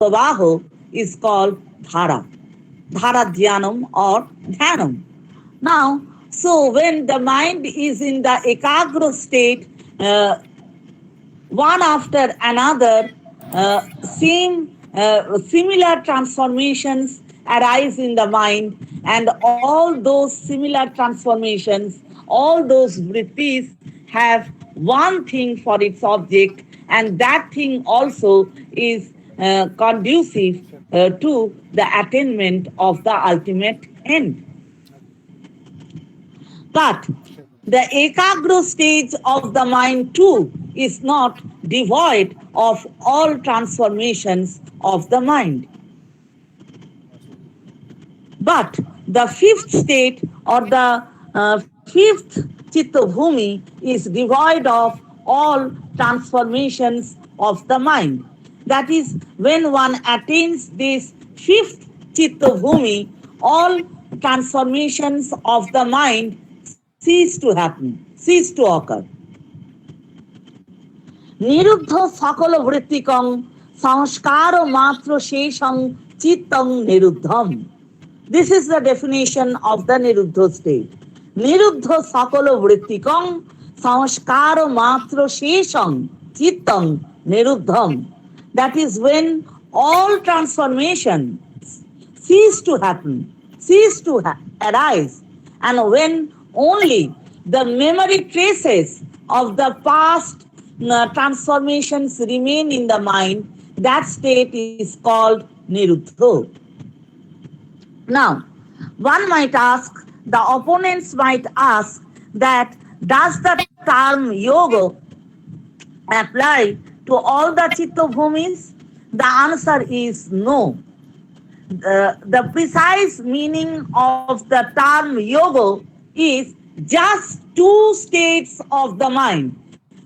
pravaho is called dhara, dhara dhyanam or dhyanam. Now, so when the mind is in the ekagra state, one after another, similar transformations arise in the mind, and all those similar transformations, all those vrittis have one thing for its object, and that thing also is conducive to the attainment of the ultimate end. But the ekagra stage of the mind too is not devoid of all transformations of the mind. But the fifth state or the fifth chitta bhumi is devoid of all transformations of the mind. That is, when one attains this fifth chitta bhumi, all transformations of the mind cease to happen, cease to occur. Niruddha sakala vrittikam samskara matra shesham chittam niruddham. This is the definition of the niruddha state. Niruddha sakala vrittikam samskara matra shesham chittam niruddham. That is when all transformations cease to happen, cease to arise, and when only the memory traces of the past transformations remain in the mind, that state is called niruddha. Now, one might ask, the opponents might ask that does the term yoga apply to all the chitta bhumis? The answer is no. The precise meaning of the term yoga is just two states of the mind.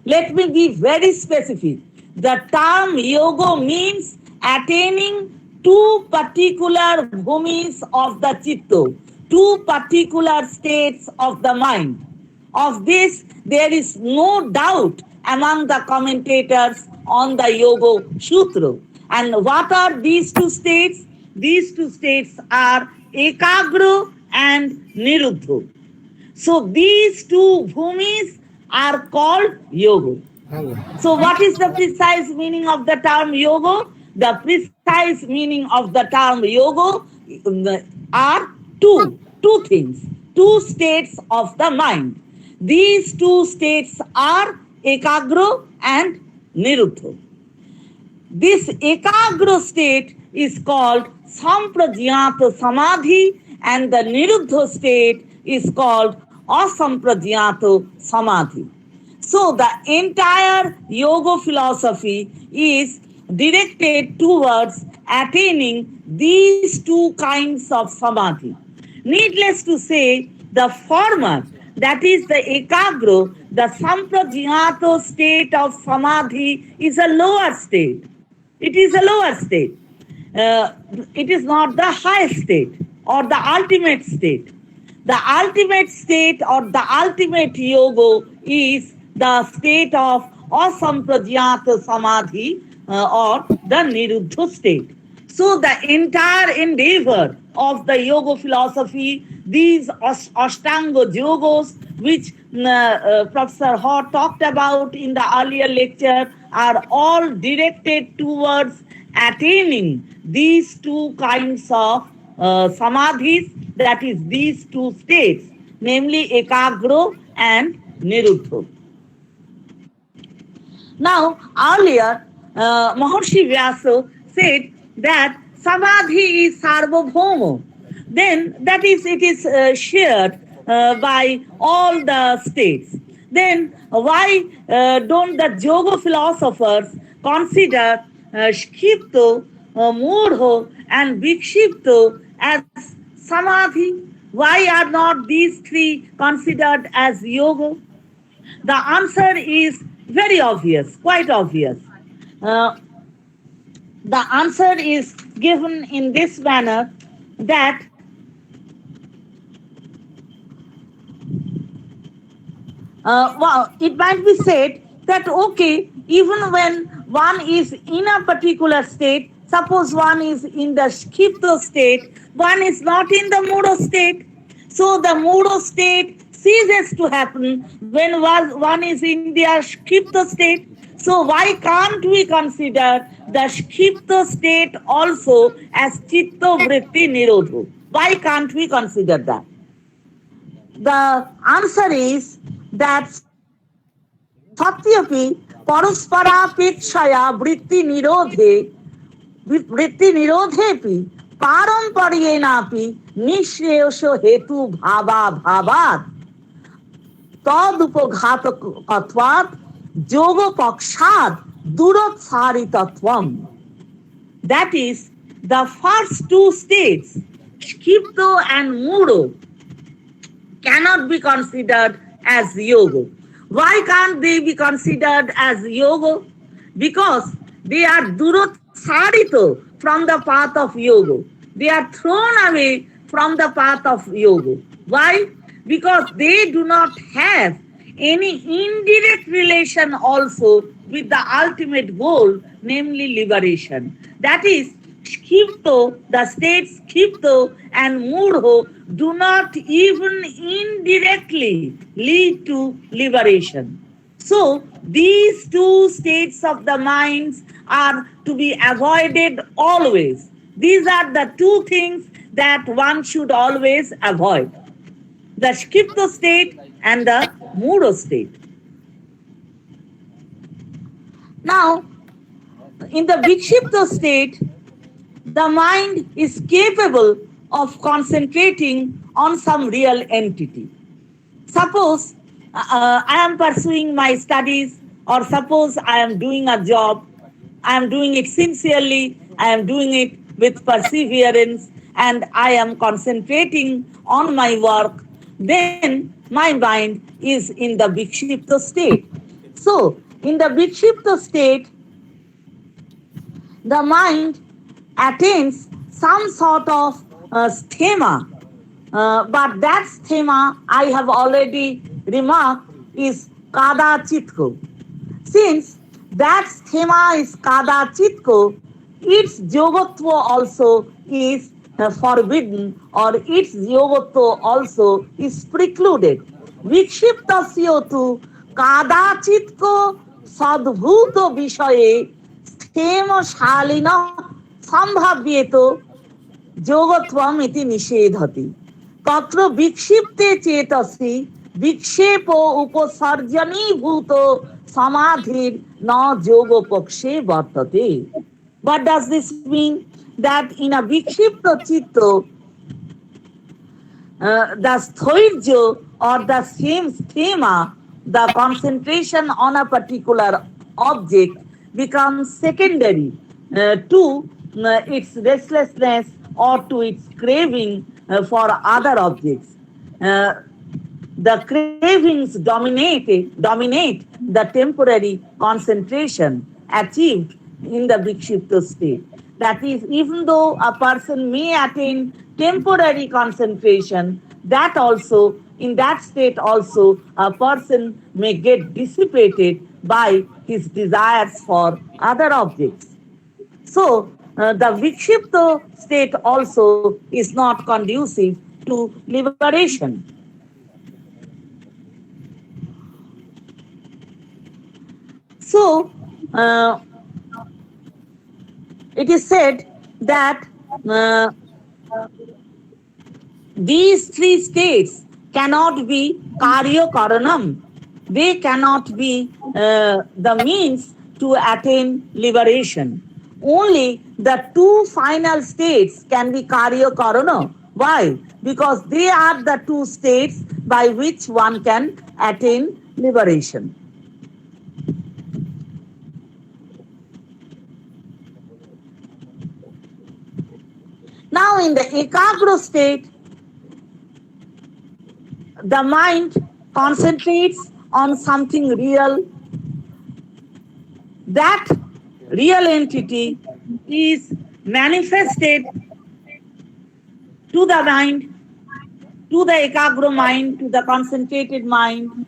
Let me be very specific. The term yoga means attaining two particular bhumis of the chitta, two particular states of the mind. Of this, there is no doubt among the commentators on the Yoga Sutra. And what are these two states? These two states are ekagra and niruddha. So these two bhumis are called yoga. So what is the precise meaning of the term yoga? The precise meaning of the term yoga are two things, two states of the mind. These two states are ekagra and niruddha. This ekagra state is called samprajñāta samadhi, and the niruddha state is called asamprajñāta samadhi. So the entire yoga philosophy is directed towards attaining these two kinds of samadhi. Needless to say, the former, that is the ekagra, the samprajñāta state of samadhi, is a lower state. It is a lower state. It is not the highest state or the ultimate state. The ultimate state or the ultimate yoga is the state of asamprajñāta samadhi or the niruddha state. So the entire endeavor of the yoga philosophy, these Ashtanga yogas, which Professor Hall talked about in the earlier lecture, are all directed towards attaining these two kinds of samadhis, that is these two states, namely ekagra and niruddha. Now, earlier, Maharishi Vyasa said that samadhi is sarvabhauma. Then, that is, it is shared by all the states. Then, why don't the yoga philosophers consider Shkipto, Murho, and Vikshipto as samadhi? Why are not these three considered as yoga? The answer is very obvious, quite obvious. The answer is given in this manner, that it might be said that, okay, even when one is in a particular state, Suppose one is in the Shikipto state, one is not in the Mudo state. So the Mudo state ceases to happen when one is in the Shikipto state. So why can't we consider the Shikipto state also as Chitta Vritti Nirodho? Why can't we consider that? The answer is that Satyapī Parasparapekshaya Vritti Nirodhepi Paramparyenapi Nishreyasho Hetu Bhava Bhavat Tadupoghatakatvat Yogapakshat Duratsarithatvam. That is, the first two states, Shikipto and Mudo, cannot be considered as yoga. Why can't they be considered as yoga? Because they are durotsarito from the path of yoga. They are thrown away from the path of yoga. Why? Because they do not have any indirect relation also with the ultimate goal, namely liberation. That is, Shikipto, the states Shikipto and Mudho do not even indirectly lead to liberation. So, these two states of the minds are to be avoided always. These are the two things that one should always avoid: the Shikipto state and the Mudo state. Now, in the Vikshipto state, the mind is capable of concentrating on some real entity. Suppose I am pursuing my studies, or suppose I am doing a job, I am doing it sincerely, I am doing it with perseverance, and I am concentrating on my work, then my mind is in the Vikshipto state. So, in the Vikshipto state, the mind attains some sort of sthema, but that sthema, I have already remarked, is kadachitko. Since that sthema is kadachitko, its yogatva also is forbidden, or its yogatva also is precluded. Vikshiptasya tu kadachitko sadbhuto vishaye sthema shalina sambhavyeto yogatvam iti nishedhati. Tatra vikshipte chetasi vikshepo upasarjani bhuto samadhir na yoga pakshe vartate. What does this mean? That in a vikshipta chitta, the sthoirjo, or the same sthema, the concentration on a particular object, becomes secondary to its restlessness or to its craving for other objects. The cravings dominate the temporary concentration achieved in the Vikshipta state. That is, even though a person may attain temporary concentration, that also, in that state also, a person may get dissipated by his desires for other objects. So, the Vikshipta state also is not conducive to liberation. So, it is said that these three states cannot be karya karanam. They cannot be the means to attain liberation. Only the two final states can be karya karana. Why? Because they are the two states by which one can attain liberation. Now, in the ekagra state, the mind concentrates on something real. That real entity is manifested to the mind, to the ekagra mind, to the concentrated mind.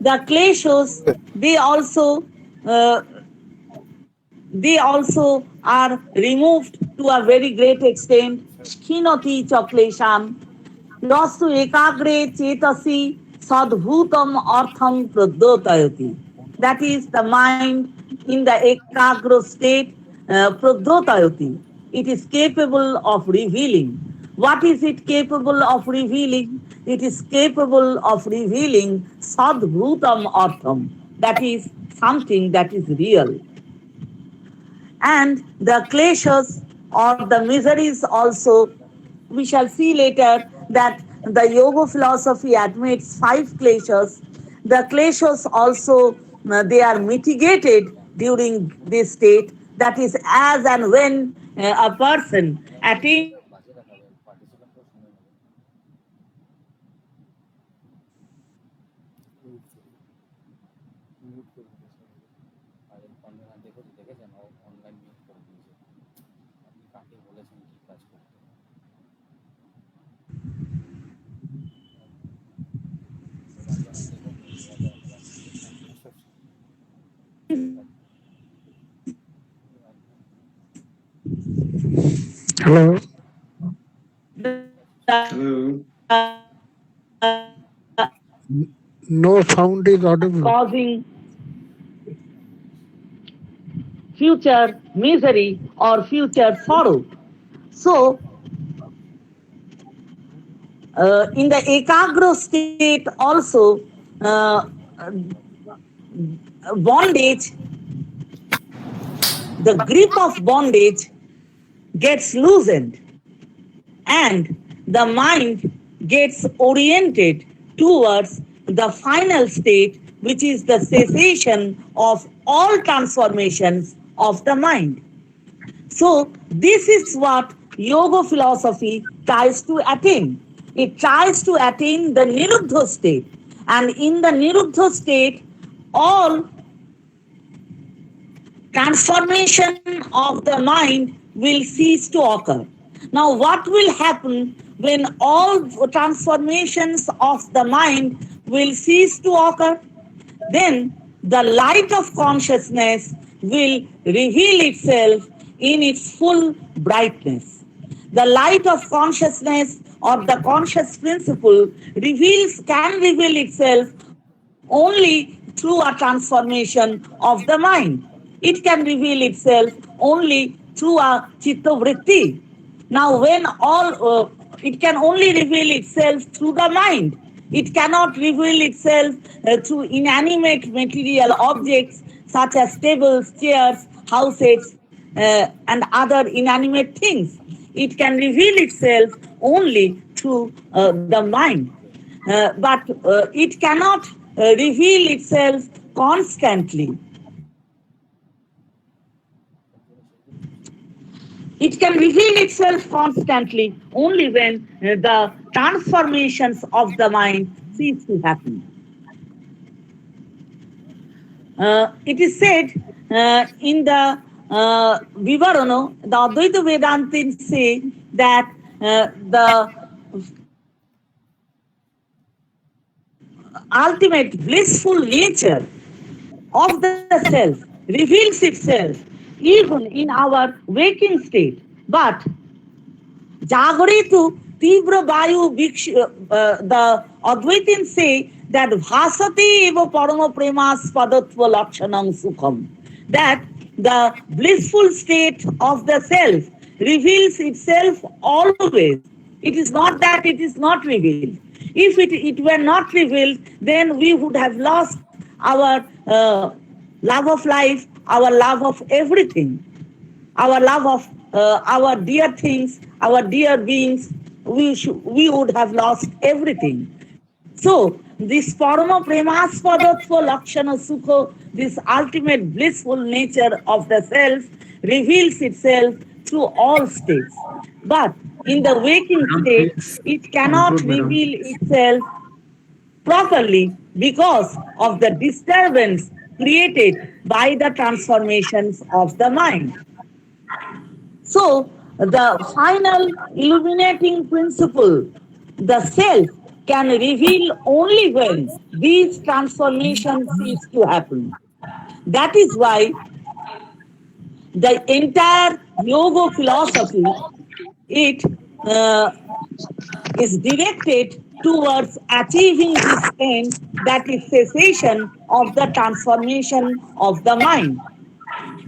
The kleshas, they also they also are removed to a very great extent. Khinoti chaklesham, yastu ekagre chetasi sadbhutam artham pradotayati. That is the mind in the ekagro state, pradotayati. It is capable of revealing. What is it capable of revealing? It is capable of revealing sadbhutam artham. That is something that is real. And the kleshas or the miseries also, we shall see later that the yoga philosophy admits five kleshas. The kleshas also, they are mitigated during this state. That is, as and when a person attains Hello. Hello. No sound is audible. causing future misery or future sorrow. So, in the ekagra state also, uh, bondage, the grip of bondage gets loosened and the mind gets oriented towards the final state, which is the cessation of all transformations of the mind. So, this is what yoga philosophy tries to attain. It tries to attain the niruddha state. And in the niruddha state, all transformation of the mind will cease to occur. Now, what will happen when all transformations of the mind will cease to occur? Then the light of consciousness will reveal itself in its full brightness. The light of consciousness or the conscious principle can reveal itself only through a transformation of the mind. It can reveal itself only through a chitta vritti. Now, when it can only reveal itself through the mind. It cannot reveal itself through inanimate material objects such as tables, chairs, houses, and other inanimate things. It can reveal itself only through the mind. But it cannot reveal itself constantly. It can reveal itself constantly only when the transformations of the mind cease to happen. It is said in the Vivarano, the Advaita Vedantins say that the ultimate blissful nature of the self reveals itself even in our waking state. But Jagaritu Tibra Vayu the Advaitins say that Bhasati eva Parama Premas Padatva Lakshanam Sukham. That the blissful state of the self reveals itself always. It is not that it is not revealed. If it were not revealed, then we would have lost our love of life, our love of everything, our love of our dear things, our dear beings. We would have lost everything. So, this Parama Premaspadatva Lakshana Sukho, this ultimate blissful nature of the self, reveals itself through all states. But in the waking Madam, state, please it cannot conclude, madam. reveal itself properly because of the disturbance created by the transformations of the mind. So, the final illuminating principle, the self, can reveal only when these transformations cease to happen. That is why the entire yoga philosophy, it is directed towards achieving this end, that is cessation of the transformation of the mind.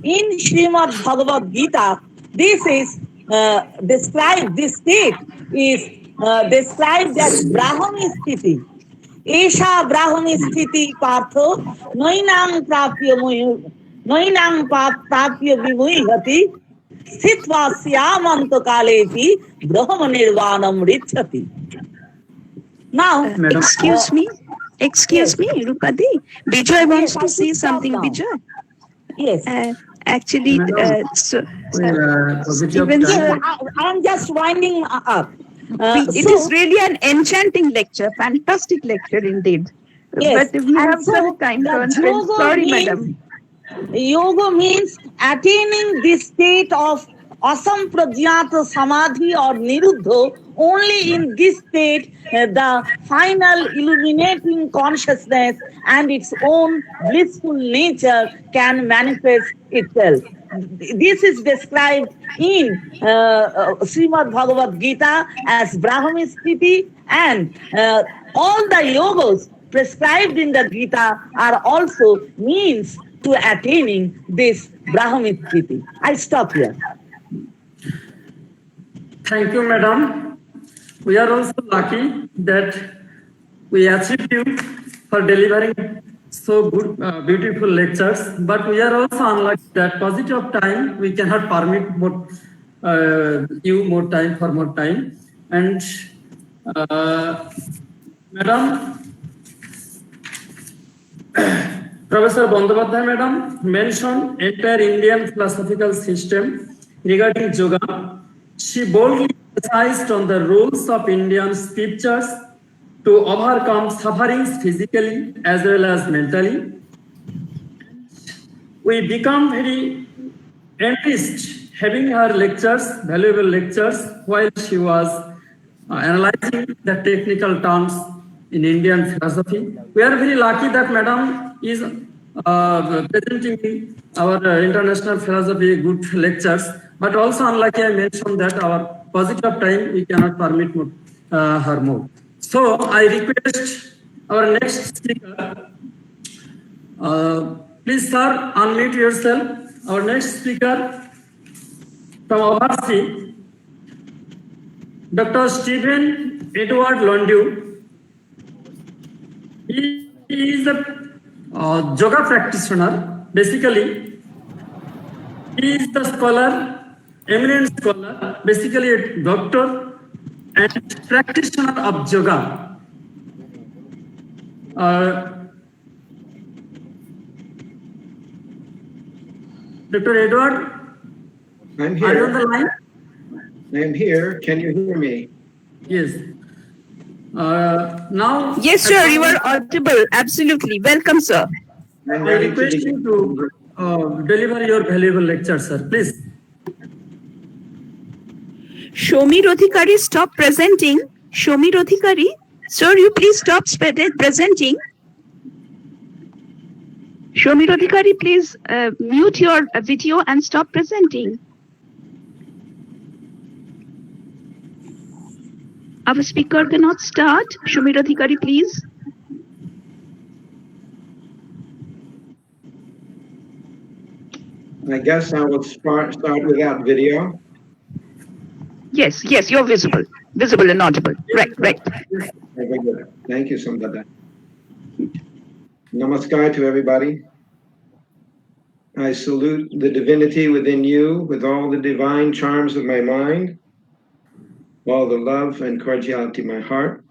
In Srimad Bhagavad Gita, this is described, this state is described as Brahmi Sthiti. Esha Brahmi Sthiti Partho Noinang Prapya Vimuhati Sthitva Syamanto Kalepi Brahma Nirvanam Richati. Now, Excuse me, yes, Rupadi. Bijoy wants yes, I to say should stop something, now. Bijoy. Yes. Actually, Madam, Stephen, sir, I am just winding up. it is really an enchanting lecture, fantastic lecture indeed. Yes, But we and have some time the constraints. Sorry, madam. yoga means attaining this state of asampradyata samadhi or niruddha. Only in this state, the final illuminating consciousness and its own blissful nature can manifest itself. This is described in Srimad Bhagavad Gita as Brahmi Sthiti, and all the yogas prescribed in the Gita are also means to attaining this Brahmi Sthiti. I stop here. thank you, madam. We are also lucky that we achieved you for delivering so good, beautiful lectures. But we are also unlucky that positive of time we cannot permit more you more time for more time. And madam, Professor Bandyopadhyay madam mentioned entire Indian philosophical system regarding yoga. She boldly emphasized on the rules of Indian scriptures to overcome sufferings physically as well as mentally. We become very enriched having her lectures, valuable lectures, while she was analyzing the technical terms in Indian philosophy. We are very lucky that Madam is presenting our international philosophy good lectures, but also unlucky I mentioned that our positive time we cannot permit her more. So I request our next speaker, please sir, unmute yourself. Our next speaker from overseas, Dr. Stephen Edward Londu. He is a yoga practitioner. Basically, he is the scholar, eminent scholar, basically a doctor and practitioner of yoga. Dr. Edward, I'm are you on here. the line? I'm here. Can you hear me? Yes. Now. Yes, sir, you are audible. Absolutely. Welcome, sir. I'm I ready request you to deliver your valuable lecture, sir. Please. Shomi Rodhikari, stop presenting. Shomi Rodhikari, sir, you please stop presenting. Shomi Rodhikari, please mute your video and stop presenting. Our speaker cannot start. Shomi Rodhikari, please. I guess I will start without video. Yes, you're visible and audible. Right. Very good. Thank you, Sambada. Namaskar to everybody. I salute the divinity within you with all the divine charms of my mind, all the love and cordiality of my heart.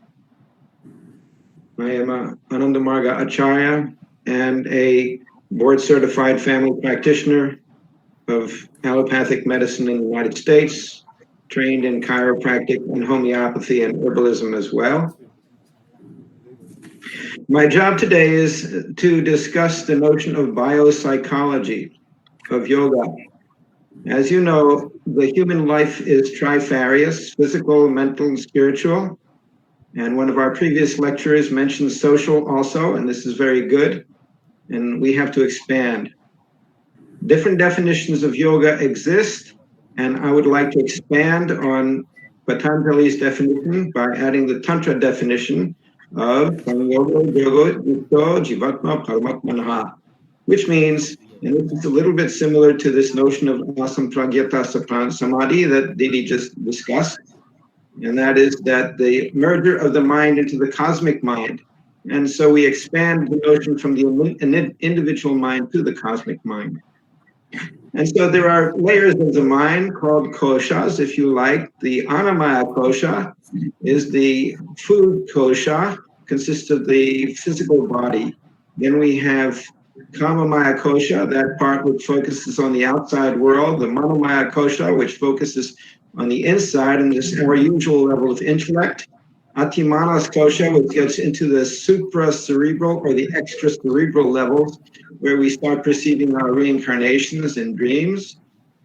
I am a Anandamarga Acharya and a board-certified family practitioner of allopathic medicine in the United States, trained in chiropractic and homeopathy and herbalism as well. My job today is to discuss the notion of biopsychology of yoga. As you know, the human life is trifarious, physical, mental, and spiritual. And one of our previous lecturers mentioned social also, and this is very good. And we have to expand. Different definitions of yoga exist, and I would like to expand on Patanjali's definition by adding the Tantra definition of Yoga Jivatma Paramatmanaha, which means, and this is a little bit similar to this notion of asampragyata samadhi that Didi just discussed, and that is that the merger of the mind into the cosmic mind. And so we expand the notion from the individual mind to the cosmic mind. And so there are layers of the mind called koshas, if you like. The Annamaya kosha is the food kosha, consists of the physical body. Then we have Kamamaya kosha, that part which focuses on the outside world. The Manomaya kosha, which focuses on the inside and this more usual level of intellect. Atimanas kosha, which gets into the supra-cerebral or the extra-cerebral levels, where we start perceiving our reincarnations and dreams.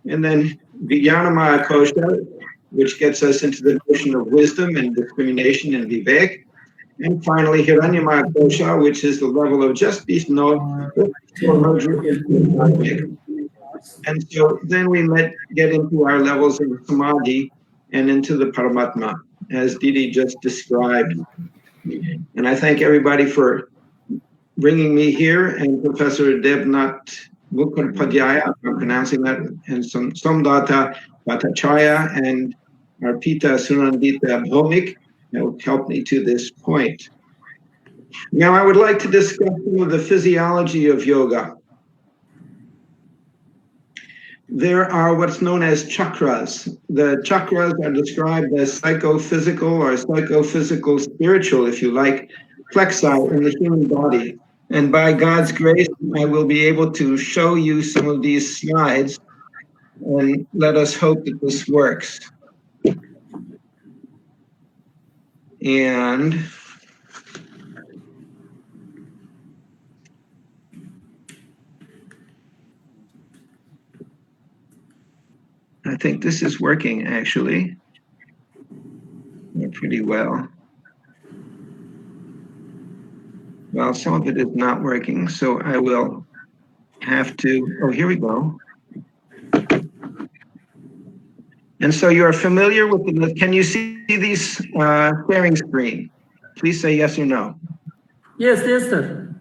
And then Vijnanamaya kosha, which gets us into the notion of wisdom and discrimination and vivek. And finally, Hiranyamaya kosha, which is the level of just Vishnu, and so then we get into our levels of samadhi and into the Paramatma, as Didi just described. And I thank everybody for bringing me here, and Professor Debnath Mukhopadhyaya, if I'm pronouncing that, and Somdata Bhattacharya, and Arpita Sunandita Bhomik, that helped me to this point. Now I would like to discuss some of the physiology of yoga. There are what's known as chakras. The chakras are described as psychophysical or psychophysical spiritual, if you like, plexi in the human body. And by God's grace, I will be able to show you some of these slides, and let us hope that this works. And I think this is working actually pretty well. Well, some of it is not working, so I will have to, oh, here we go. And so you are familiar with the, can you see these sharing screen? Please say yes or no. Yes, sir.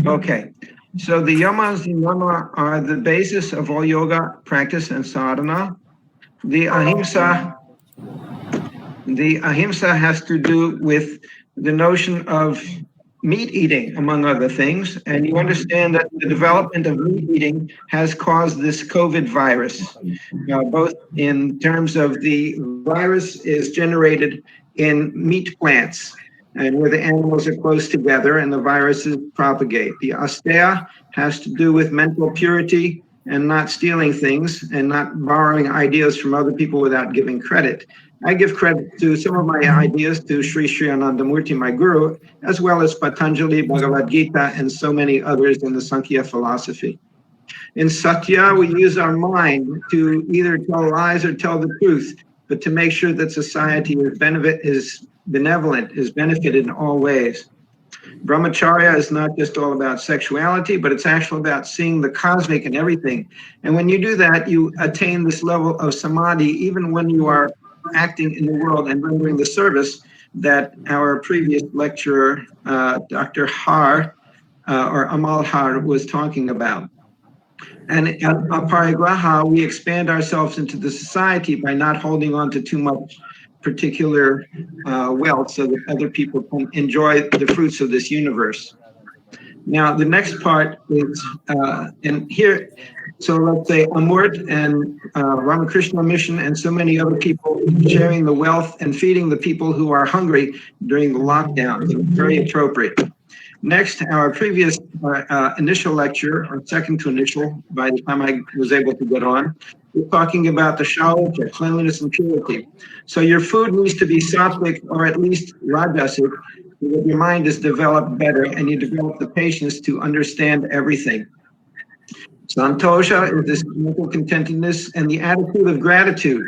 Okay. So the yamas and yama are the basis of all yoga practice and sadhana. The ahimsa has to do with the notion of meat eating, among other things. And you understand that the development of meat eating has caused this COVID virus, both in terms of the virus is generated in meat plants and where the animals are close together and the viruses propagate. The asteya has to do with mental purity and not stealing things and not borrowing ideas from other people without giving credit. I give credit to some of my ideas to Sri Anandamurti, my guru, as well as Patanjali, Bhagavad Gita, and so many others in the Sankhya philosophy. In Satya, we use our mind to either tell lies or tell the truth, but to make sure that society is benevolent, is benefited in all ways. Brahmacharya is not just all about sexuality, but it's actually about seeing the cosmic in everything. And when you do that, you attain this level of samadhi, even when you are acting in the world and rendering the service that our previous lecturer, Dr. Har, or Amal Har, was talking about. And at aparigraha, we expand ourselves into the society by not holding on to too much particular wealth so that other people can enjoy the fruits of this universe. Now, the next part is, and here, so let's say Amurt and Ramakrishna Mission and so many other people sharing the wealth and feeding the people who are hungry during the lockdown. So very appropriate. Next, our previous initial lecture, or second to initial, by the time I was able to get on, we're talking about the shaucha, cleanliness and purity. So your food needs to be sattvic or at least rajasic, so that your mind is developed better and you develop the patience to understand everything. Santosha is this mental contentedness, and the attitude of gratitude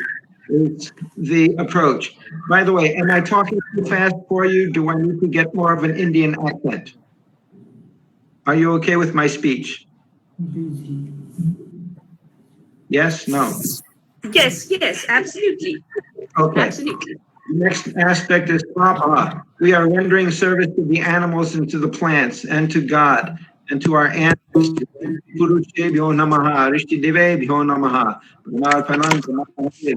is the approach. By the way, am I talking too fast for you? Do I need to get more of an Indian accent? Are you okay with my speech? Yes, no. Yes, absolutely. Okay. Absolutely. Next aspect is Barma. We are rendering service to the animals and to the plants and to God and to our ancestors. Purushabhyo namaha, Rishtidevebhyo namaha, Brahmarpanam,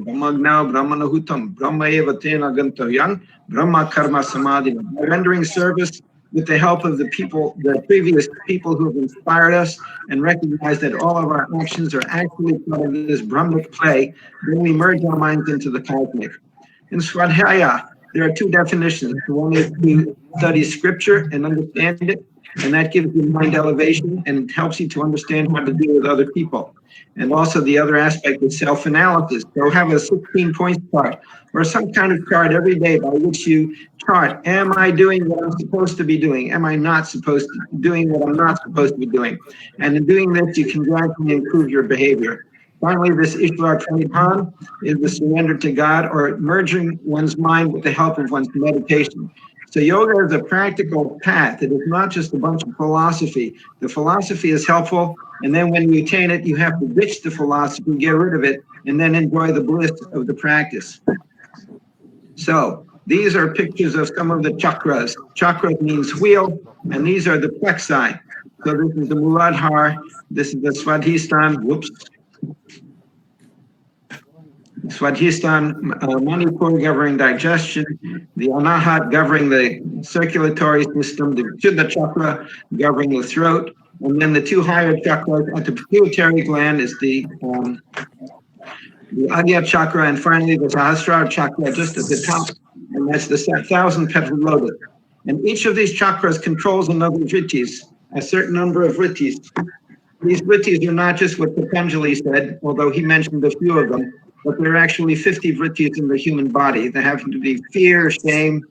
Brahmagna, Brahmanahutam, Brahma eva tena gantavyam, Brahma karma samadhi. We're rendering service with the help of the people, the previous people who have inspired us, and recognize that all of our actions are actually part of this Brahmic play. Then we merge our minds into the cosmic. In Swadhyaya, there are two definitions. One is to study scripture and understand it, and that gives you mind elevation and helps you to understand how to deal with other people. And also the other aspect is self-analysis. So have a 16-point chart or some kind of chart every day by which you chart, am I doing what I'm supposed to be doing? Am I not supposed to be doing what I'm not supposed to be doing? And in doing this, you can gradually improve your behavior. Finally, this Ishvara Pranidhan is the surrender to God or merging one's mind with the help of one's meditation. So yoga is a practical path. It is not just a bunch of philosophy. The philosophy is helpful, and then when you attain it, you have to ditch the philosophy, get rid of it, and then enjoy the bliss of the practice. So these are pictures of some of the chakras. Chakra means wheel, and these are the plexi. So this is the Muladhara, this is the Svadhisthana, Svadhisthana, Manipur governing digestion, the Anahat governing the circulatory system, the Chitta chakra governing the throat, and then the two higher chakras at the pituitary gland is the Agya chakra, and finally the Sahasrara chakra just at the top, and that's the 1,000-petal lotus. And each of these chakras controls another vrittis, a certain number of vrittis. These vrittis are not just what Patanjali said, although he mentioned a few of them, but there are actually 50 vrittis in the human body. They happen to be fear, shame,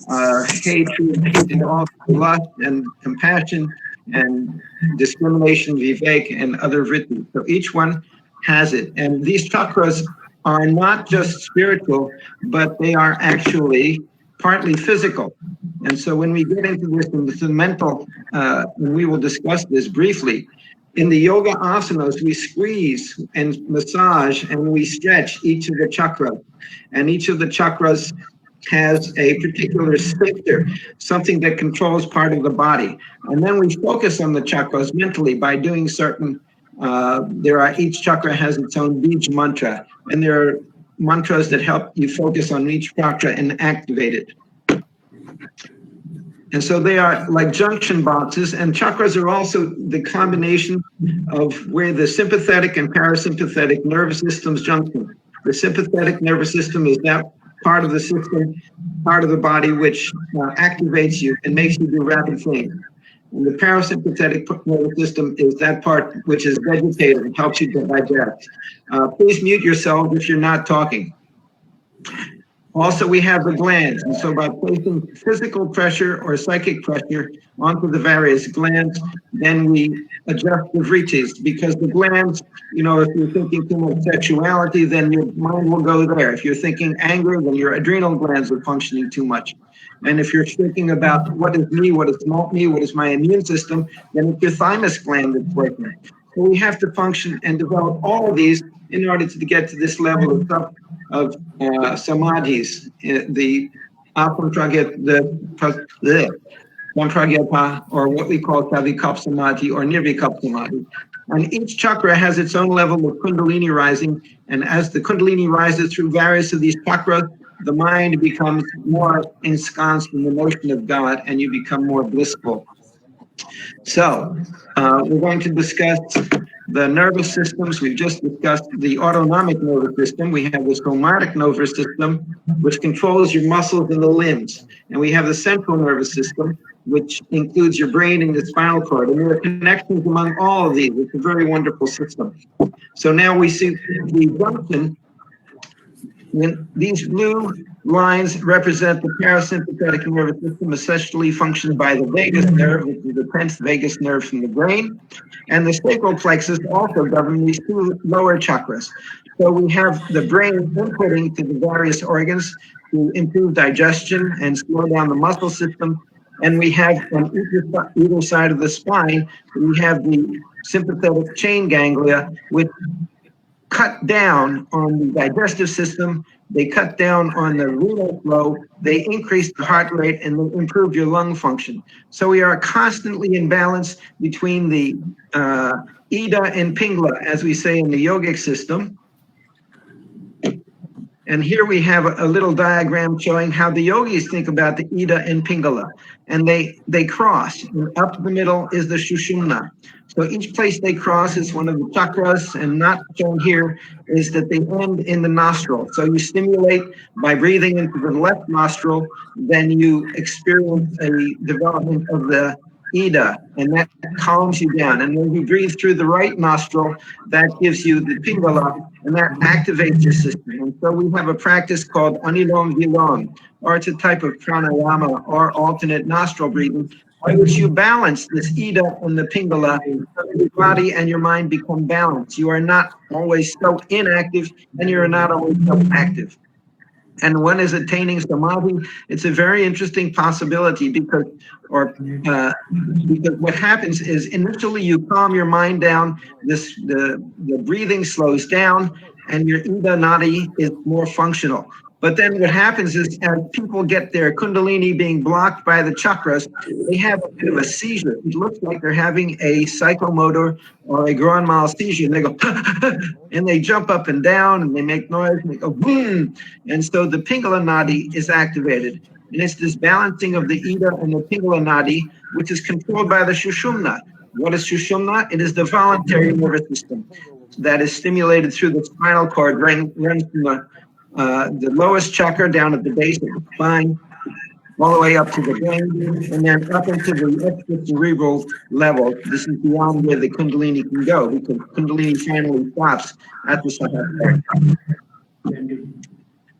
hatred, and all lust and compassion and discrimination, vivek, and other vrittis. So each one has it. And these chakras are not just spiritual, but they are actually partly physical. And so when we get into this mental, and we will discuss this briefly, in the yoga asanas, we squeeze and massage and we stretch each of the chakras. And each of the chakras has a particular sphincter, something that controls part of the body. And then we focus on the chakras mentally by doing certain, each chakra has its own bij mantra. And there are mantras that help you focus on each chakra and activate it. And so they are like junction boxes, and chakras are also the combination of where the sympathetic and parasympathetic nervous systems junction. The sympathetic nervous system is that part of the system, part of the body which activates you and makes you do rapid things. And the parasympathetic nervous system is that part which is vegetative and helps you to digest. Please mute yourself if you're not talking. Also, we have the glands, and so by placing physical pressure or psychic pressure onto the various glands, then we adjust the vrittis, because the glands, if you're thinking too much sexuality, then your mind will go there. If you're thinking anger, then your adrenal glands are functioning too much. And if you're thinking about what is me, what is not me, what is my immune system, then it's your thymus gland that's working. So we have to function and develop all of these in order to get to this level of samadhis, the Sampragyapa, or what we call Kavikap Samadhi or Nirvikap Samadhi. And each chakra has its own level of Kundalini rising, and as the Kundalini rises through various of these chakras, the mind becomes more ensconced in the notion of God, and you become more blissful. So we're going to discuss the nervous systems. We've just discussed the autonomic nervous system. We have the somatic nervous system, which controls your muscles and the limbs. And we have the central nervous system, which includes your brain and the spinal cord. And there are connections among all of these. It's a very wonderful system. So now we see the junction. When these blue lines represent the parasympathetic nervous system, essentially functioned by the vagus nerve, which is the 10th vagus nerve from the brain. And the sacral plexus also govern these two lower chakras. So we have the brain inputting to the various organs to improve digestion and slow down the muscle system. And we have on either side of the spine, we have the sympathetic chain ganglia, which cut down on the digestive system, they cut down on the renal flow, they increase the heart rate, and they improve your lung function. So we are constantly in balance between the Ida and Pingala, as we say in the yogic system. And here we have a little diagram showing how the yogis think about the Ida and Pingala. And they cross. And up the middle is the Sushumna. So each place they cross is one of the chakras, and not shown here is that they end in the nostril. So you stimulate by breathing into the left nostril, then you experience a development of the Ida, and that calms you down. And when you breathe through the right nostril, that gives you the Pingala, and that activates your system. And so we have a practice called Anilom Vilom, or it's a type of pranayama or alternate nostril breathing, by which you balance this Ida and the Pingala, so that your body and your mind become balanced. You are not always so inactive, and you're not always so active. And one is attaining samadhi. It's a very interesting possibility because what happens is initially you calm your mind down, the breathing slows down, and your Ida Nadi is more functional. But then what happens is as people get their kundalini being blocked by the chakras, they have a bit of a seizure. It looks like they're having a psychomotor or a grand mal seizure. And they go, and they jump up and down, and they make noise, and they go, boom. And so the Pingala Nadi is activated. And it's this balancing of the Ida and the Pingala Nadi, which is controlled by the Sushumna. What is Sushumna? It is the voluntary nervous system that is stimulated through the spinal cord, runs from the lowest chakra down at the base of the spine, all the way up to the brain, and then up into the extra cerebral level. This is beyond where the Kundalini can go, because Kundalini finally stops at the Sahasrara.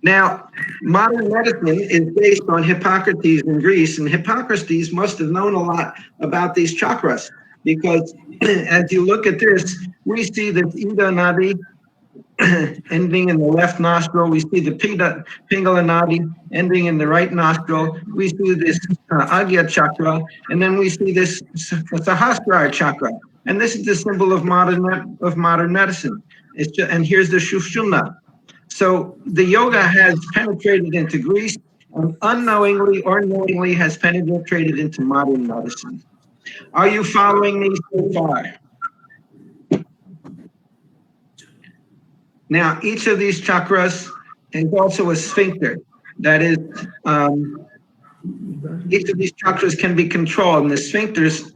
Now, modern medicine is based on Hippocrates in Greece, and Hippocrates must have known a lot about these chakras, because as you look at this, we see this Ida Nadi ending in the left nostril. We see the Pingala Nadi ending in the right nostril. We see this Agya chakra, and then we see this Sahasrara chakra. And this is the symbol of modern medicine. And here's the Sushumna. So the yoga has penetrated into Greece, and unknowingly or knowingly has penetrated into modern medicine. Are you following me so far? Now, each of these chakras is also a sphincter. That is, each of these chakras can be controlled, and the sphincters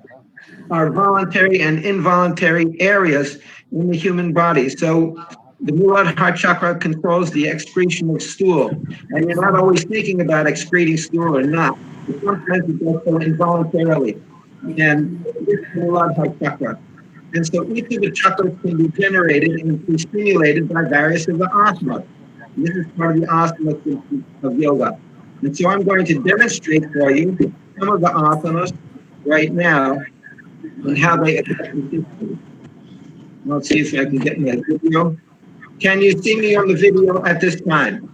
are voluntary and involuntary areas in the human body. So the Muladhara chakra controls the excretion of stool, and you're not always thinking about excreting stool or not. Sometimes it does so involuntarily, and this is the Muladhara chakra. And so each of the chakras can be generated and be stimulated by various of the asanas. This is part of the asanas of yoga. And so I'm going to demonstrate for you some of the asanas right now and how they affect the system. Let's see if I can get my video. Can you see me on the video at this time?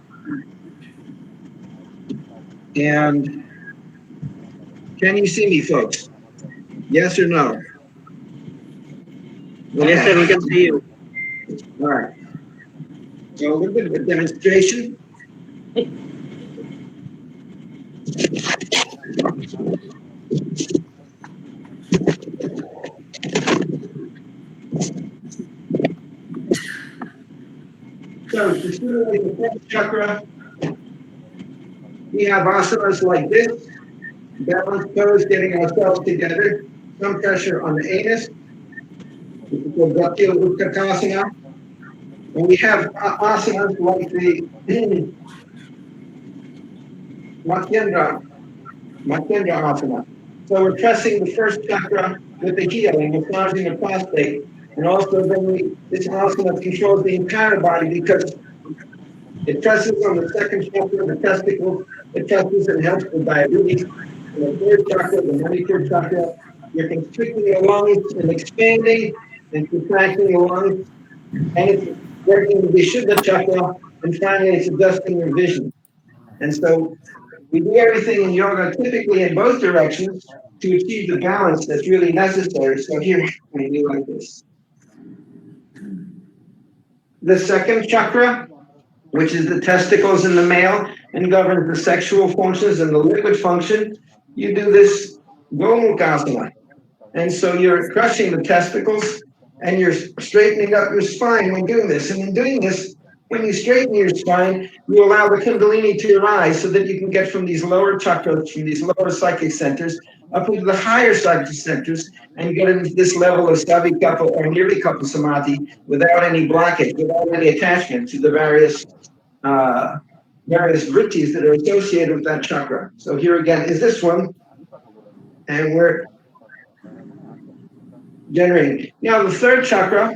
And can you see me, folks? Yes or no? Yes, sir, we can see you. All right. So a little bit of a demonstration. So to stimulate the fourth chakra, we have asanas like this, balanced pose, getting ourselves together, some pressure on the anus. And we have asanas like the Matyendra asana. So we're pressing the first chakra with the heel and massaging the prostate. And also then this asana controls the entire body because it presses on the second chakra, the testicles, it presses and helps with diabetes. And the third chakra, the Manipur chakra, you're constricting your lungs and expanding and contracting your lungs, and it's working the Vishuddha chakra, and finally it's adjusting your vision. And so we do everything in yoga typically in both directions to achieve the balance that's really necessary. So here we do like this. the second chakra, which is the testicles in the male and governs the sexual functions and the liquid function, you do this Gomukasana. And so you're crushing the testicles and you're straightening up your spine when doing this. And in doing this, when you straighten your spine, you allow the Kundalini to rise so that you can get from these lower chakras, from these lower psychic centers, up into the higher psychic centers, and get into this level of Savikapa or Nirvikapa Samadhi without any blockage, without any attachment to the various vrittis that are associated with that chakra. So here again is this one, and we're generating. Now the third chakra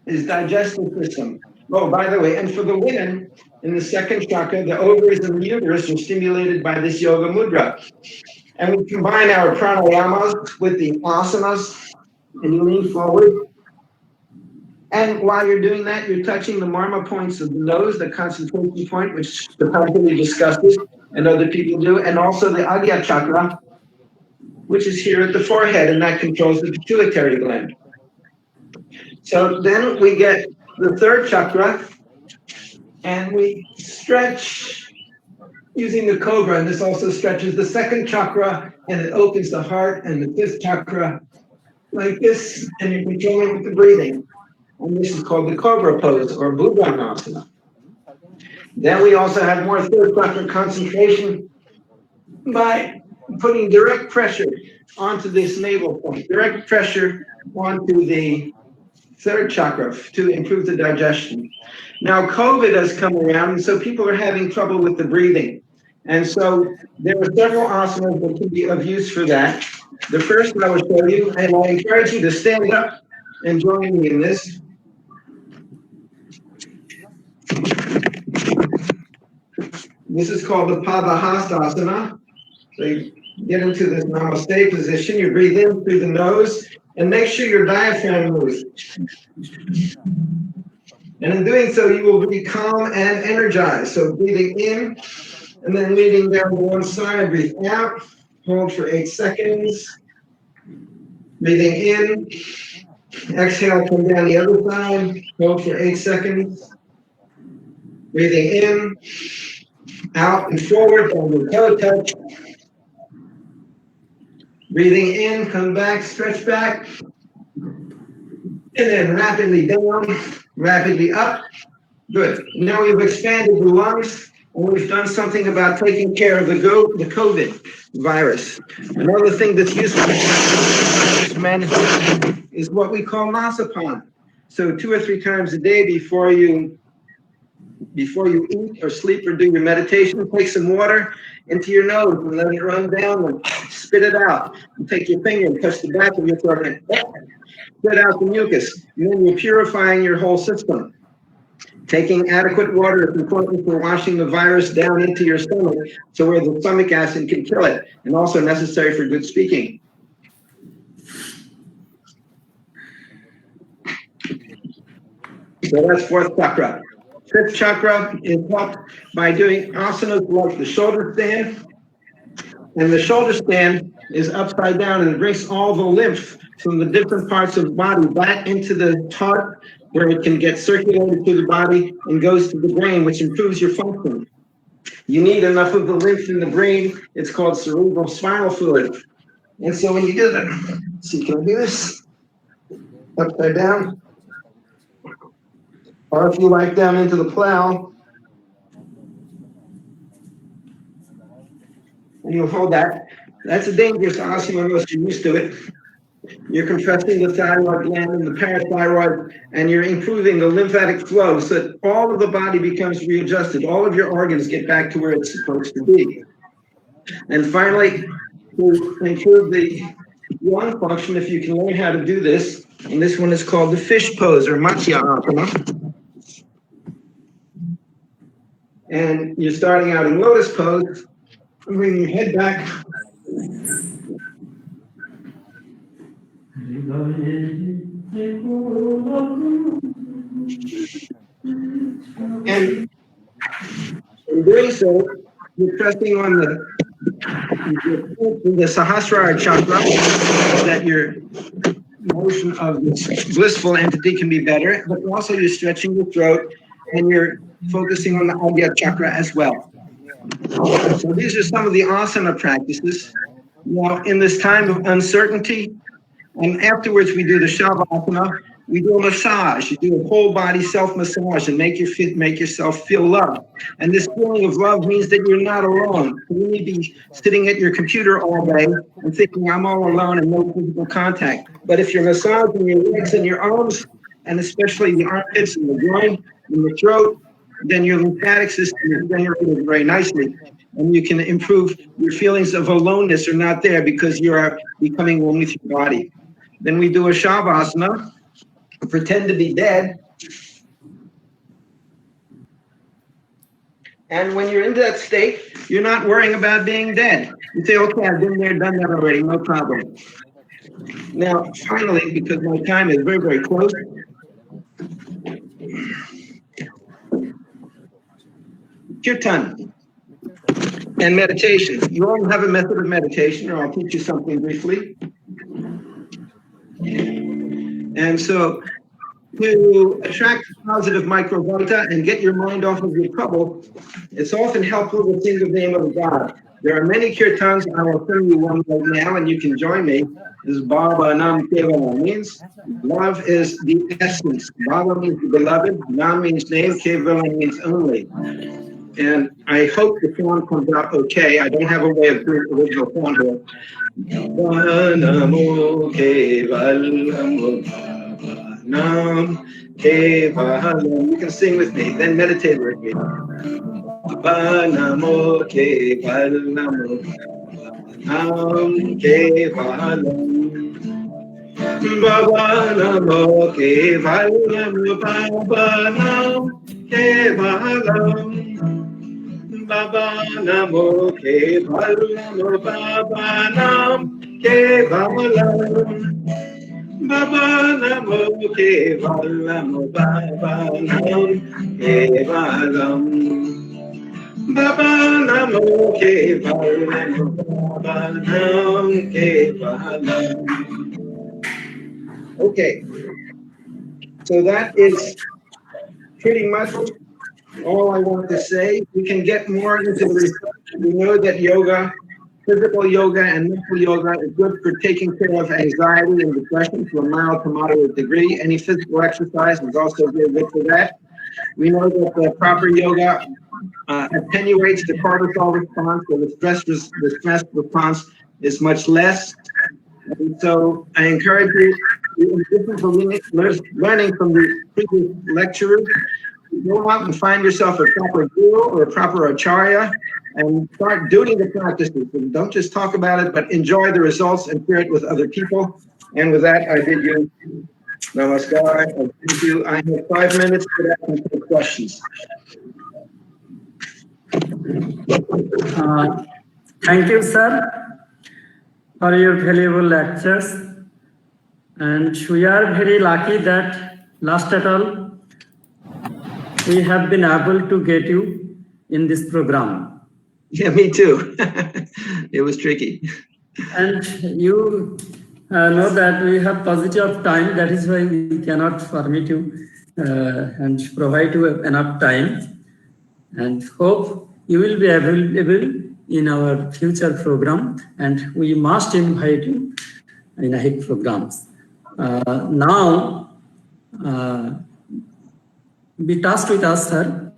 is digestive system. Oh, by the way, and for the women, in the second chakra, the ovaries and the uterus are stimulated by this yoga mudra. And we combine our pranayamas with the asanas, and you lean forward. And while you're doing that, you're touching the marma points of the nose, the concentration point, which the Patanjali discusses, and other people do, and also the Agya chakra, which is here at the forehead, and that controls the pituitary gland. So then we get the third chakra, and we stretch using the cobra, and this also stretches the second chakra, and it opens the heart and the fifth chakra like this, and you're controlling with the breathing. And this is called the cobra pose or Bhujanasana. Then we also have more third chakra concentration by putting direct pressure onto this navel point, direct pressure onto the third chakra to improve the digestion. Now COVID has come around, and so people are having trouble with the breathing. And so there are several asanas that can be of use for that. The first I will show you, and I encourage you to stand up and join me in this. This is called the Padahastasana. So you get into this namaste position, you breathe in through the nose, and make sure your diaphragm moves. And in doing so, you will be calm and energized. So breathing in, and then leading down to one side, breathe out, hold for 8 seconds. Breathing in, exhale, come down the other side, hold for 8 seconds. Breathing in, out and forward, on the toe touch. Breathing in, come back, stretch back. And then rapidly down, rapidly up. Good. Now we've expanded the lungs, and we've done something about taking care of the COVID virus. Another thing that's useful for virus management is what we call nasapan. So 2 or 3 times a day before you eat or sleep or do your meditation, take some water into your nose and let it run down and spit it out. And take your finger and touch the back of your throat and spit out the mucus. And then you're purifying your whole system. Taking adequate water is important for washing the virus down into your stomach, so where the stomach acid can kill it, and also necessary for good speaking. So that's fourth chakra. Fifth chakra is helped by doing asanas like the shoulder stand. And the shoulder stand is upside down, and it brings all the lymph from the different parts of the body back into the heart, where it can get circulated through the body and goes to the brain, which improves your function. You need enough of the lymph in the brain. It's called cerebral spinal fluid. And so when you do that, see, can I do this? Upside down. Or if you like, down into the plow. And you'll hold that. That's a dangerous asana unless you're used to it. You're compressing the thyroid gland and the parathyroid, and you're improving the lymphatic flow so that all of the body becomes readjusted. All of your organs get back to where it's supposed to be. And finally, to improve the lung function, if you can learn how to do this, and this one is called the fish pose or Matsya Asana. And you're starting out in lotus pose, bring your head back. And in doing so, you're pressing on the Sahasrara chakra, that your motion of this blissful entity can be better, but also you're stretching your throat and you're focusing on the Agya chakra as well. So these are some of the asana practices. Now, in this time of uncertainty, and afterwards we do the shavasana, we do a massage. You do a whole body self-massage and make yourself feel love. And this feeling of love means that you're not alone. You may be sitting at your computer all day and thinking, I'm all alone and no physical contact. But if you're massaging your legs and your arms, and especially the armpits and the groin and the throat, then your lymphatic system is generated very nicely. And you can improve your feelings of aloneness are not there because you are becoming one with your body. Then we do a shavasana. Pretend to be dead. And when you're in that state, you're not worrying about being dead. You say, okay, I've been there, done that already, no problem. Now, finally, because my time is very, very close, kirtan and meditation. You all have a method of meditation, or I'll teach you something briefly. And so, to attract positive microbiota and get your mind off of your trouble, it's often helpful to think of the name of God. There are many kirtans. I will show you one right now, and you can join me. This is Baba Nam Kevala means love is the essence. Baba means the beloved. Nam means name. Kevala means only. And I hope the form comes out okay. I don't have a way of doing the original form here. Namo Kevala. Nam Kevalam. You can sing with me, then meditate with me. Namo Kevalam. Nam Kevalam. Baba Namo Kevalam. Baba Nam Kevalam. Baba Namo Kevalam. Baba Nam Kevalam. Baba Namo Kevalam, Baba Nam Kevalam. Baba Namo Kevalam, Baba Nam Kevalam. Okay, so that is pretty much all I want to say. We can get more into the research. We know that yoga, physical yoga and mental yoga is good for taking care of anxiety and depression to a mild to moderate degree. Any physical exercise is also very good for that. We know that the proper yoga attenuates the cortisol response, so the stress response is much less. And so I encourage you, in addition to learning from the previous lecturers, go out and find yourself a proper guru or a proper acharya and start doing the practices. And don't just talk about it, but enjoy the results and share it with other people. And with that, I bid you namaskar and thank you. I have 5 minutes for that and take questions. Thank you, sir, for your valuable lectures. And we are very lucky that last at all, we have been able to get you in this program. Yeah, me too. It was tricky. And you know that we have positive time. That is why we cannot permit you and provide you enough time. And hope you will be available in our future program. And we must invite you in our programs. Now, be tasked with us, sir.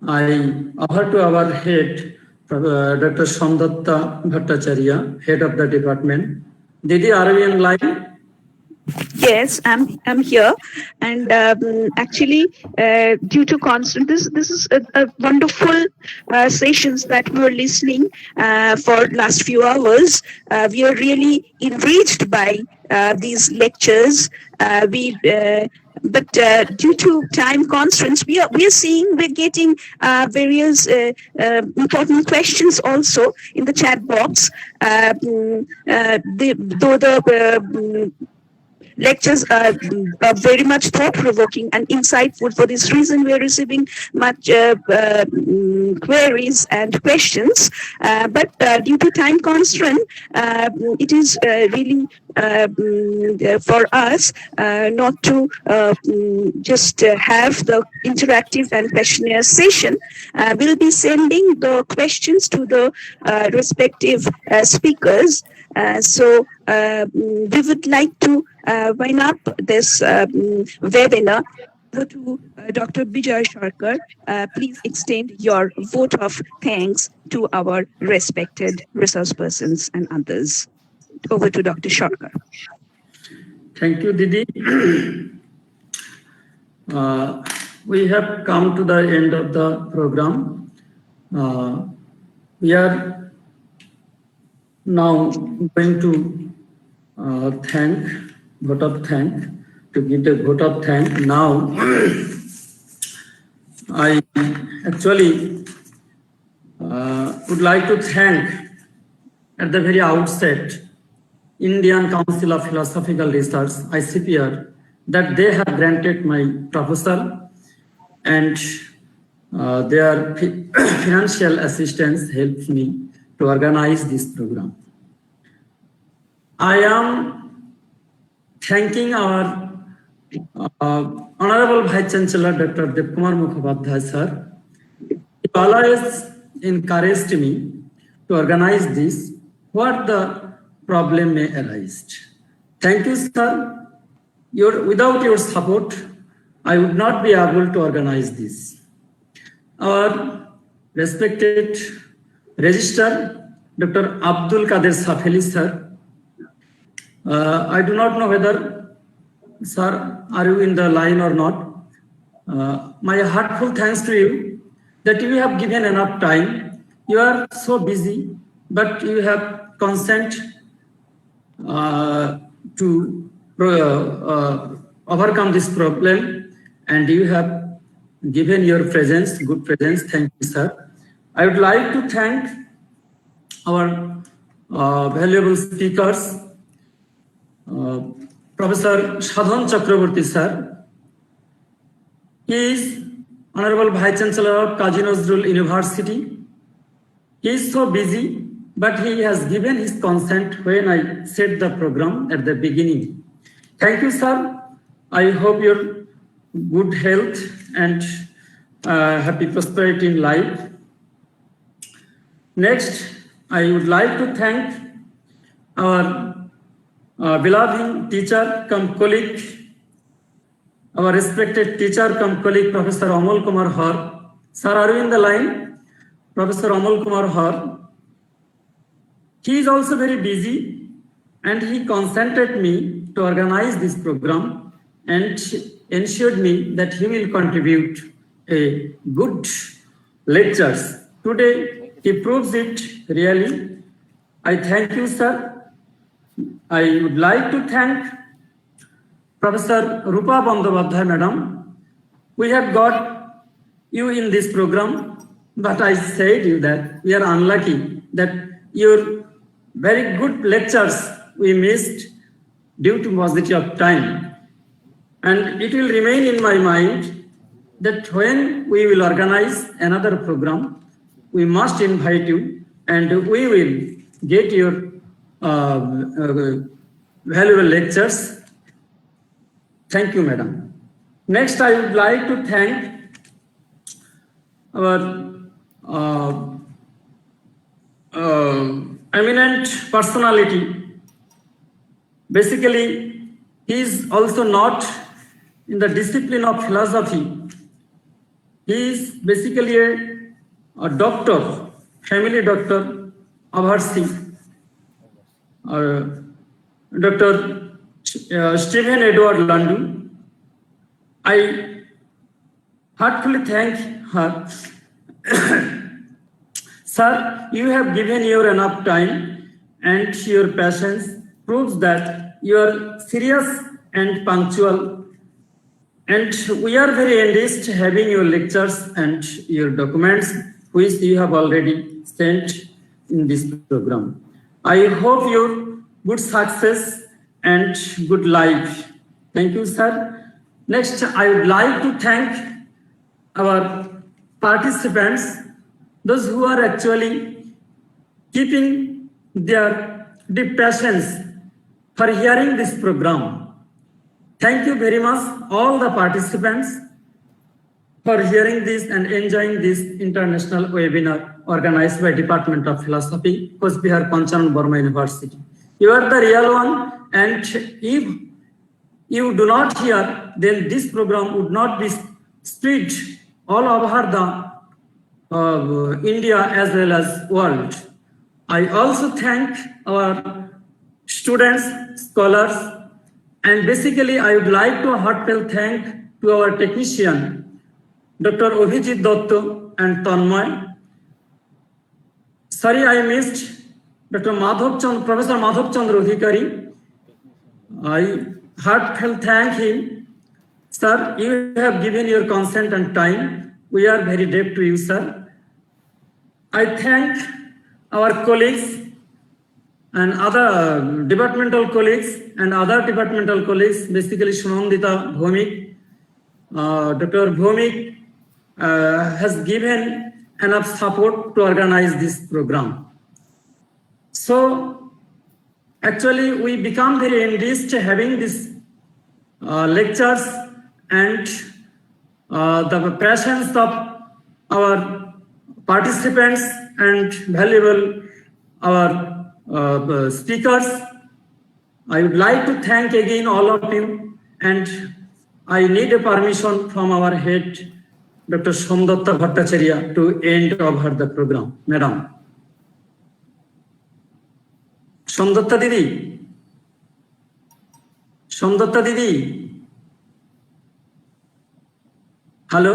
I offer to our head, Dr. Samdatta Bhattacharya, head of the department. Didi, are we in line? Yes, I'm here, and actually, due to constant, this is a wonderful sessions that we were listening for last few hours. We are really enriched by these lectures. But due to time constraints, we're getting various important questions also in the chat box. lectures are very much thought-provoking and insightful. For this reason, we are receiving much queries and questions. But due to time constraint, it is really for us not to just have the interactive and questionnaire session. We'll be sending the questions to the respective speakers. So we would like to wind up this webinar. Over to Dr. Bijay Sarkar. Please extend your vote of thanks to our respected resource persons and others. Over to Dr. Sarkar. Thank you, Didi. We have come to the end of the program. We are now going to give the vote of thank. Now, I actually would like to thank at the very outset Indian Council of Philosophical Research, ICPR, that they have granted my proposal and their financial assistance helped me to organize this program. I am thanking our Honorable Vice Chancellor, Dr. Devkumar Mukhopadhyay, sir. He always encouraged me to organize this, what the problem may arise. Thank you, sir. Without your support, I would not be able to organize this. Our respected Registrar, Dr. Abdul Kader Safeli, sir. I do not know whether, sir, are you in the line or not? My heartfelt thanks to you that you have given enough time. You are so busy, but you have consent to overcome this problem, and you have given your presence, good presence. Thank you, sir. I would like to thank our valuable speakers, Professor Shadhan Chakraborty, sir. He is Honorable Vice Chancellor of Kazi Nazrul University. He is so busy, but he has given his consent when I set the program at the beginning. Thank you, sir. I hope your good health and happy prosperity in life. Next, I would like to thank our beloved teacher cum colleague, our respected teacher cum colleague, Professor Amol Kumar Har. Sir, are you in the line? Professor Amol Kumar Har. He is also very busy and he consented me to organize this program and ensured me that he will contribute a good lectures. Today, he proves it really. I thank you, sir. I would like to thank Professor Rupa Bandyopadhyay, madam. We have got you in this program, but I said you that we are unlucky that your very good lectures we missed due to paucity of time. And it will remain in my mind that when we will organize another program, we must invite you and we will get your valuable lectures. Thank you, madam. Next, I would like to thank our eminent personality. Basically, he is also not in the discipline of philosophy. He is basically a doctor, family doctor, Avarsi. Dr. Stephen Edward Landu. I heartfully thank her. Sir, you have given your enough time and your patience proves that you are serious and punctual. And we are very enriched having your lectures and your documents, which you have already sent in this program. I hope your good success and good life. Thank you, sir. Next, I would like to thank our participants, those who are actually keeping their deep passions for hearing this program. Thank you very much, all the participants, for hearing this and enjoying this international webinar organized by Department of Philosophy, Cooch, Behar, Panchanan, Barma University. You are the real one, and if you do not hear, then this program would not be spread all over the India as well as world. I also thank our students, scholars, and basically I would like to heartfelt thank to our technician, Dr. Abhijit Dotto and Tanmay. Sorry, I missed Dr. Professor Madhav Chandra Adhikari. I heartfelt thank him. Sir, you have given your consent and time. We are very debt to you, sir. I thank our colleagues and other departmental colleagues, basically Shunandita Bhomik. Dr. Bhomik has given enough support to organize this program. So actually we become very enriched having these lectures and the passions of our participants and valuable our speakers. I would like to thank again all of you, and I need a permission from our head, Dr. Somdatta Bhattacharya, to end over the program. Madam. Somdatta Didi. Somdatta Didi. Hello?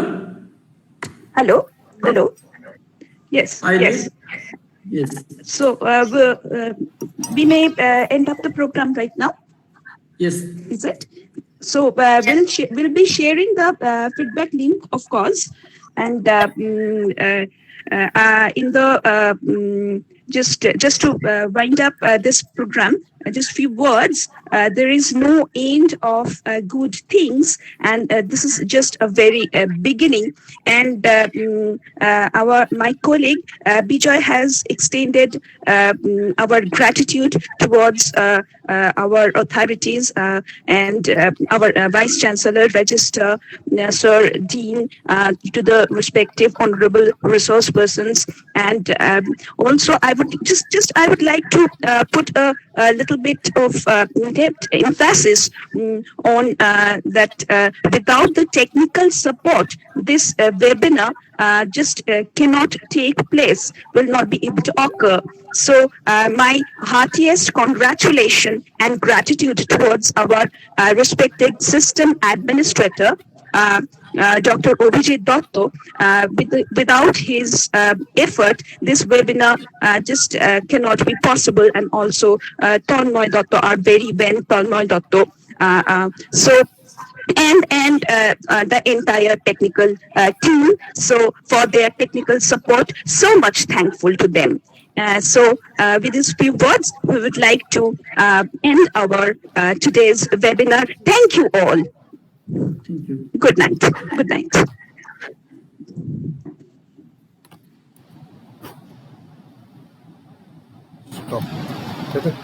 Hello? Hello? Yes, yes. Yes. So we may end up the program right now. Yes. Is it? So we'll be sharing the feedback link, of course, and in the just to wind up this program, just few words. There is no end of good things, and this is just a very beginning. And my colleague Bijoy has extended our gratitude towards our authorities and our Vice Chancellor, Register, Sir Dean, to the respective honorable resource persons, and also I would like to put a little bit of depth emphasis on that without the technical support, this webinar just cannot take place, will not be able to occur. So my heartiest congratulations and gratitude towards our respected system administrator, Dr. Abhijit Dotto. Without his effort, this webinar just cannot be possible, and also Tanmay Dotto, our very well Tanmay Dotto. And the entire technical team. So for their technical support, so much thankful to them. So with these few words, we would like to end our today's webinar. Thank you all. Thank you. Good night. Good night. Stop.